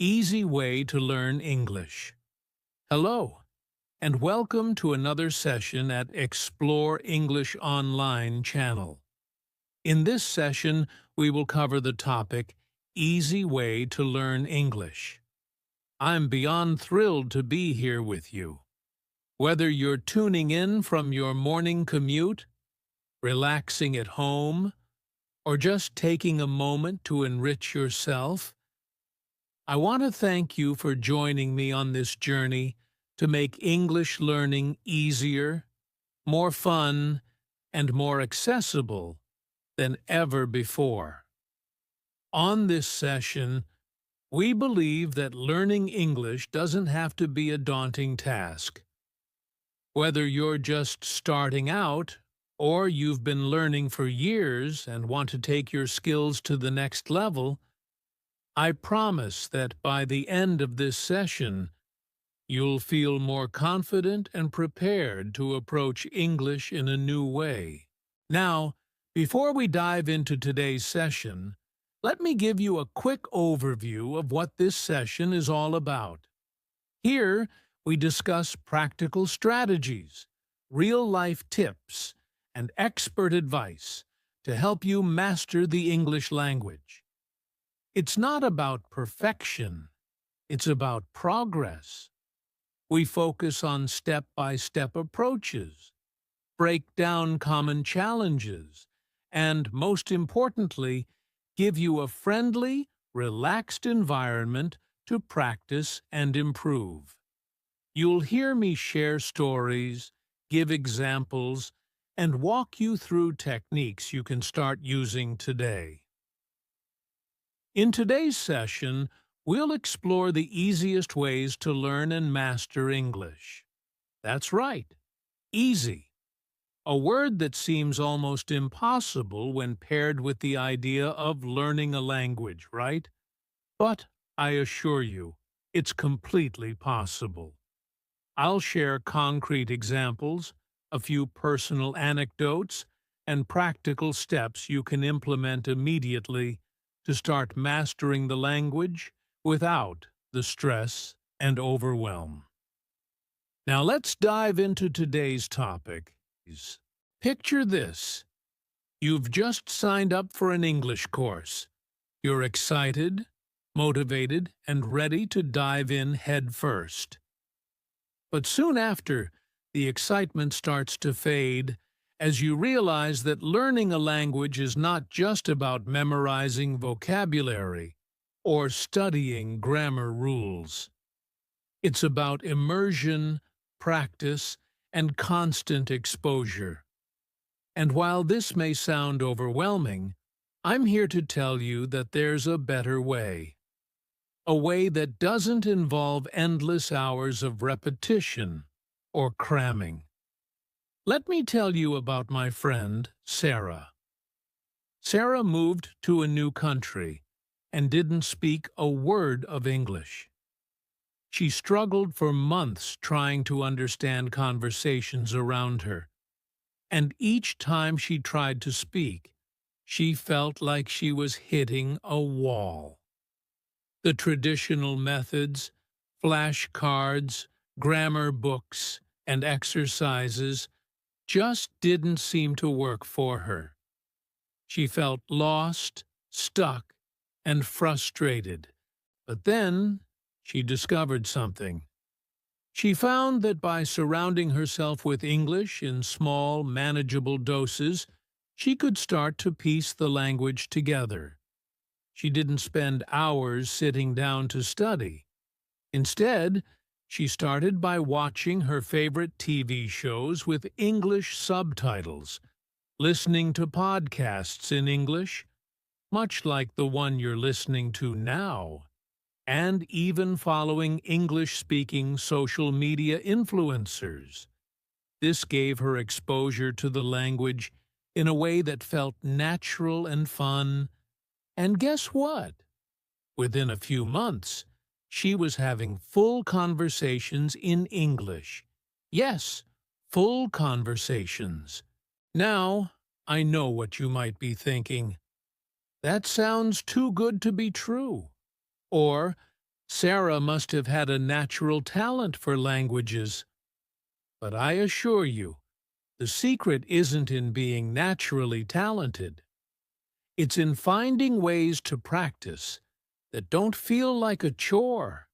Easy way to learn English. Hello, and welcome to another session at Explore English Online channel. In this session, we will cover the topic, Easy Way to Learn English. I'm beyond thrilled to be here with you. Whether you're tuning in from your morning commute, relaxing at home, or just taking a moment to enrich yourself, I want to thank you for joining me on this journey to make English learning easier, more fun, and more accessible than ever before. On this session, we believe that learning English doesn't have to be a daunting task. Whether you're just starting out or you've been learning for years and want to take your skills to the next level, I promise that by the end of this session, you'll feel more confident and prepared to approach English in a new way. Now, before we dive into today's session, let me give you a quick overview of what this session is all about. Here, we discuss practical strategies, real-life tips, and expert advice to help you master the English language. It's not about perfection, it's about progress. We focus on step-by-step approaches, break down common challenges, and, most importantly, give you a friendly, relaxed environment to practice and improve. You'll hear me share stories, give examples, and walk you through techniques you can start using today. In today's session, we'll explore the easiest ways to learn and master English. That's right, easy. A word that seems almost impossible when paired with the idea of learning a language, right? But I assure you, it's completely possible. I'll share concrete examples, a few personal anecdotes, and practical steps you can implement immediately to start mastering the language without the stress and overwhelm. Now let's dive into today's topic. Picture this. You've just signed up for an English course. You're excited, motivated, and ready to dive in head first. But soon after, the excitement starts to fade as you realize that learning a language is not just about memorizing vocabulary or studying grammar rules. It's about immersion, practice, and constant exposure. And while this may sound overwhelming, I'm here to tell you that there's a better way. A way that doesn't involve endless hours of repetition or cramming. Let me tell you about my friend, Sarah. Sarah moved to a new country and didn't speak a word of English. She struggled for months trying to understand conversations around her, and each time she tried to speak, she felt like she was hitting a wall. The traditional methods, flashcards, grammar books, and exercises just didn't seem to work for her. She felt lost, stuck, and frustrated. But then she discovered something. She found that by surrounding herself with English in small, manageable doses, she could start to piece the language together. She didn't spend hours sitting down to study. Instead, she started by watching her favorite TV shows with English subtitles, listening to podcasts in English, much like the one you're listening to now, and even following English-speaking social media influencers. This gave her exposure to the language in a way that felt natural and fun. And guess what? Within a few months, she was having full conversations in English. Yes, full conversations. Now, I know what you might be thinking. That sounds too good to be true. Or, Sarah must have had a natural talent for languages. But I assure you, the secret isn't in being naturally talented. It's in finding ways to practice that don't feel like a chore.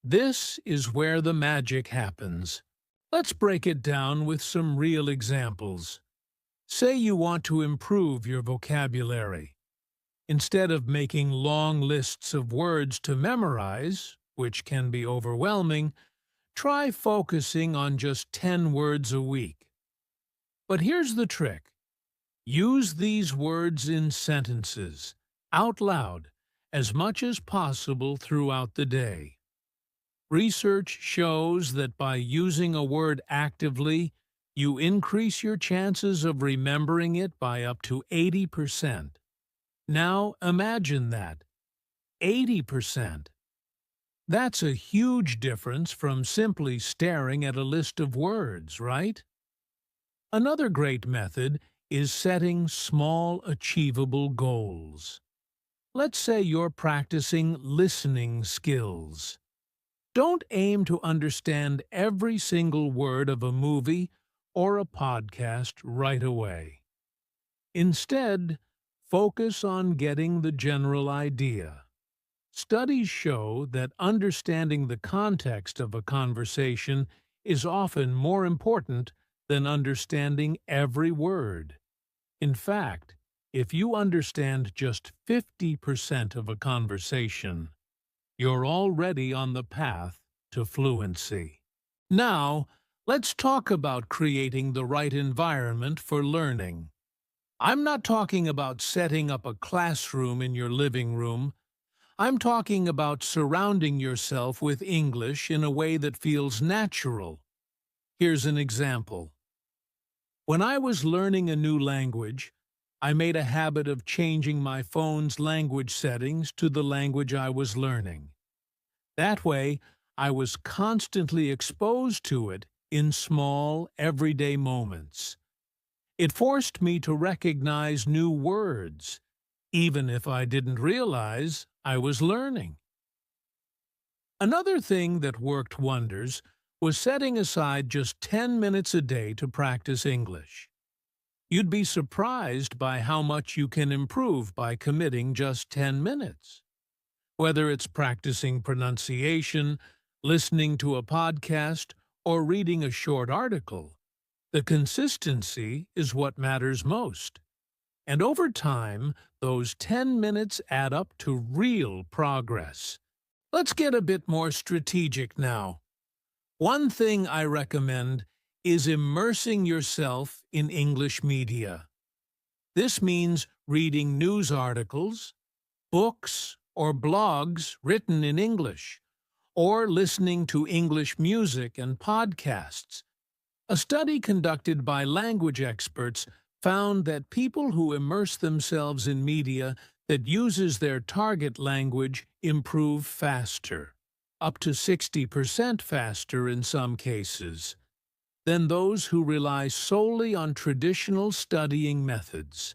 This is where the magic happens. Let's break it down with some real examples. Say you want to improve your vocabulary. Instead of making long lists of words to memorize, which can be overwhelming, try focusing on just 10 words a week. But here's the trick. Use these words in sentences, out loud, as much as possible throughout the day. Research shows that by using a word actively, you increase your chances of remembering it by up to 80%. Now imagine that. 80%. That's a huge difference from simply staring at a list of words, right? Another great method is setting small, achievable goals. Let's say you're practicing listening skills. Don't aim to understand every single word of a movie or a podcast right away. Instead, focus on getting the general idea. Studies show that understanding the context of a conversation is often more important than understanding every word. In fact, if you understand just 50% of a conversation, you're already on the path to fluency. Now, let's talk about creating the right environment for learning. I'm not talking about setting up a classroom in your living room. I'm talking about surrounding yourself with English in a way that feels natural. Here's an example. When I was learning a new language, I made a habit of changing my phone's language settings to the language I was learning. That way, I was constantly exposed to it in small, everyday moments. It forced me to recognize new words, even if I didn't realize I was learning. Another thing that worked wonders was setting aside just 10 minutes a day to practice English. You'd be surprised by how much you can improve by committing just 10 minutes. Whether it's practicing pronunciation, listening to a podcast, or reading a short article, the consistency is what matters most. And over time, those 10 minutes add up to real progress. Let's get a bit more strategic now. One thing I recommend is immersing yourself in English media. This means reading news articles, books, or blogs written in English, or listening to English music and podcasts. A study conducted by language experts found that people who immerse themselves in media that uses their target language improve faster, up to 60% faster in some cases, than those who rely solely on traditional studying methods.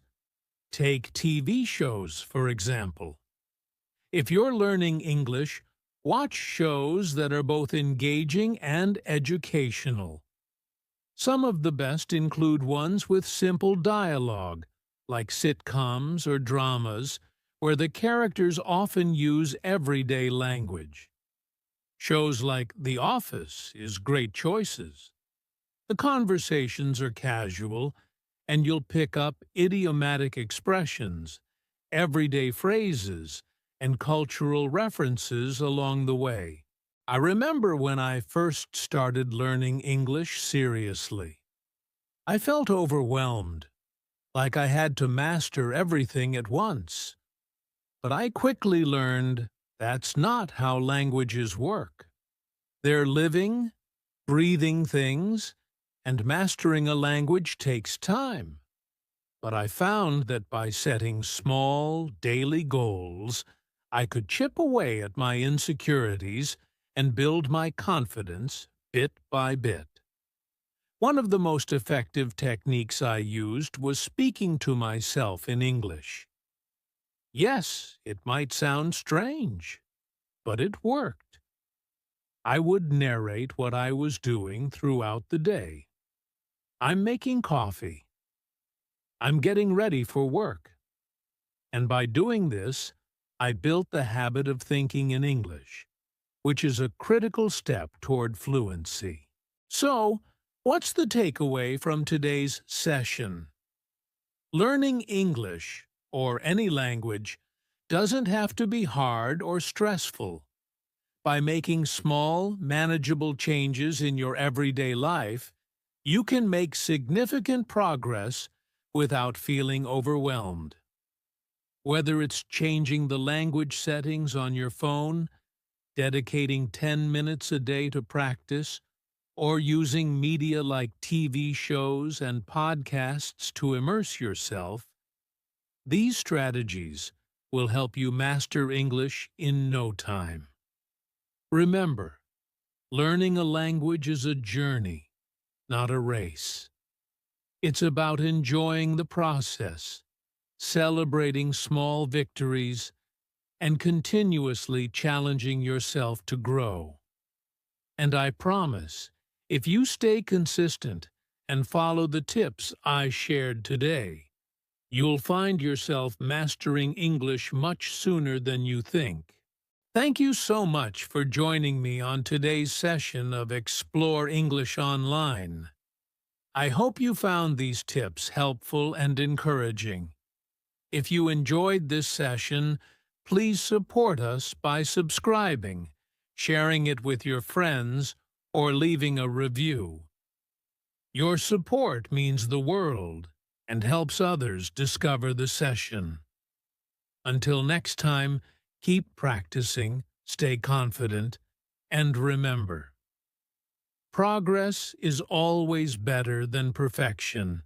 Take TV shows, for example. If you're learning English, watch shows that are both engaging and educational. Some of the best include ones with simple dialogue, like sitcoms or dramas, where the characters often use everyday language. Shows like The Office is great choices. The conversations are casual, and you'll pick up idiomatic expressions, everyday phrases, and cultural references along the way. I remember when I first started learning English seriously. I felt overwhelmed, like I had to master everything at once. But I quickly learned that's not how languages work. They're living, breathing things, and mastering a language takes time. But I found that by setting small, daily goals, I could chip away at my insecurities and build my confidence bit by bit. One of the most effective techniques I used was speaking to myself in English. Yes, it might sound strange, but it worked. I would narrate what I was doing throughout the day. I'm making coffee. I'm getting ready for work. And by doing this, I built the habit of thinking in English, which is a critical step toward fluency. So, what's the takeaway from today's session? Learning English, or any language, doesn't have to be hard or stressful. By making small, manageable changes in your everyday life, you can make significant progress without feeling overwhelmed. Whether it's changing the language settings on your phone, dedicating 10 minutes a day to practice, or using media like TV shows and podcasts to immerse yourself, these strategies will help you master English in no time. Remember, learning a language is a journey, not a race. It's about enjoying the process, celebrating small victories, and continuously challenging yourself to grow. And I promise, if you stay consistent and follow the tips I shared today, you'll find yourself mastering English much sooner than you think. Thank you so much for joining me on today's session of Explore English Online. I hope you found these tips helpful and encouraging. If you enjoyed this session, please support us by subscribing, sharing it with your friends, or leaving a review. Your support means the world and helps others discover the session. Until next time, keep practicing, stay confident, and remember, progress is always better than perfection.